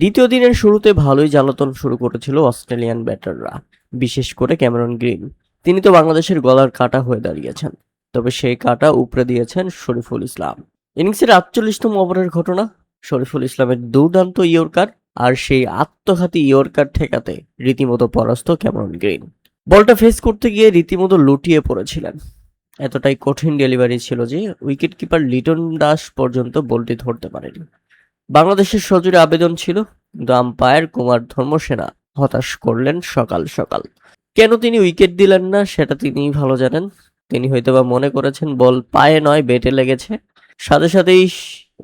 দ্বিতীয় দিনের শুরুতে ভালোই জ্বালাতন শুরু করেছিল অস্ট্রেলিয়ান ব্যাটাররা, বিশেষ করে ক্যামেরন গ্রিন। তিনি তো বাংলাদেশের গলার কাঁটা হয়ে দাঁড়িয়েছেন। তবে সেই কাঁটা উপড়ে দিয়েছেন শরীফুল ইসলাম। ইনিংসের ৪৮তম ওভারের ঘটনা, শরীফুল ইসলামের দুর্দান্ত ইয়র্কার, আর সেই আত্মঘাতী ইয়র্কার ঠেকাতে রীতিমতো পরাস্ত ক্যামেরন গ্রিন। বলটা ফেস করতে গিয়ে রীতিমতো লুটিয়ে পড়েছিলেন। এতটাই কঠিন ডেলিভারি ছিল যে উইকেট কিপার লিটন দাস পর্যন্ত বলটি ধরতে পারেনি। বাংলাদেশের সজোরে আবেদন ছিল, কিন্তু আম্পায়ার কুমার ধর্মসেনা হতাশ করলেন সকাল সকাল। কেন তিনি উইকেট দিলেন না সেটা তিনিই ভালো জানেন। তিনি হয়তোবা মনে করেছেন বল পায়ে নয় বেটে লেগেছে। সাথে সাথেই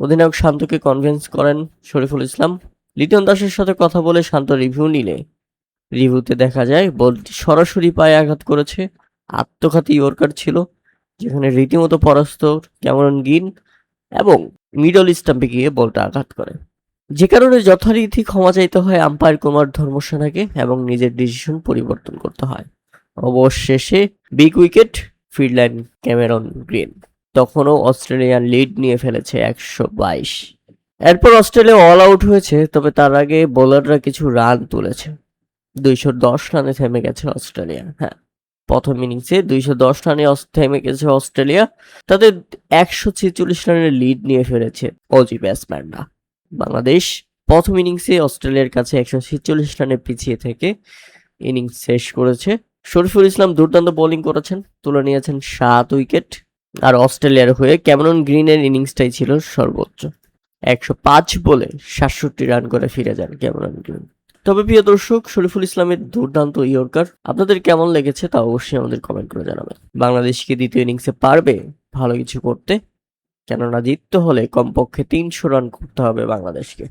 অধিনায়ক শান্তকে কনভিন্স করেন শরীফুল ইসলাম। লিটন দাসের সাথে কথা বলে শান্ত রিভিউ নিলে রিভিউতে দেখা যায় বলটি সরাসরি পায়ে আঘাত করেছে। আত্মঘাতী ইয়র্কার ছিল, যেখানে রীতিমতো পরাস্ত ক্যামেরন গ্রিন এবং মিডল স্টাম্পে গিয়ে বলটা আঘাত করে, যে কারণে যথারীতি ক্ষমা চাইতে হয় আম্পায়ার কুমার ধর্মসেনাকে এবং নিজের ডিসিশন পরিবর্তন করতে হয়। অবশেষে বিগ উইকেট ফিরলেন ক্যামেরন গ্রিন। তখনও অস্ট্রেলিয়ান লিড নিয়ে ফেলেছে ১২২। এরপর অস্ট্রেলিয়া অল আউট হয়েছে, তবে তার আগে বোলাররা কিছু রান তুলেছে। ২১০ রানে থেমে গেছে অস্ট্রেলিয়া। হ্যাঁ, প্রথম ইনিংসে ২১০ রানে থেমে গেছে অস্ট্রেলিয়া। তাদের ১৪৬ রানের লিড নিয়ে ফেলেছে অজি ব্যাটসম্যানরা। বাংলাদেশ প্রথম ইনিংসে অস্ট্রেলিয়ার কাছে ১৪৬ রানে পিছিয়ে থেকে ইনিংস শেষ করেছে। শরীফুল ইসলাম দুর্দান্ত বোলিং করেছেন, তুলে নিয়েছেন ৭ উইকেট। আর অস্ট্রেলিয়ার হয়ে ক্যামেরন গ্রিনের ইনিংসটাই ছিল সর্বোচ্চ। ১০৫ বলে ৬৭ রান করে ফিরে যান ক্যামেরন গ্রিন। তবে প্রিয় দর্শক, শরীফুল ইসলামের দুর্দান্ত ইয়র্কার আপনাদের কেমন লেগেছে তা অবশ্যই আমাদের কমেন্ট করে জানাবেন। বাংলাদেশ কি দ্বিতীয় ইনিংসে পারবে ভালো কিছু করতে? কেননা জিততে হলে কমপক্ষে ৩০০ রান করতে হবে বাংলাদেশকে।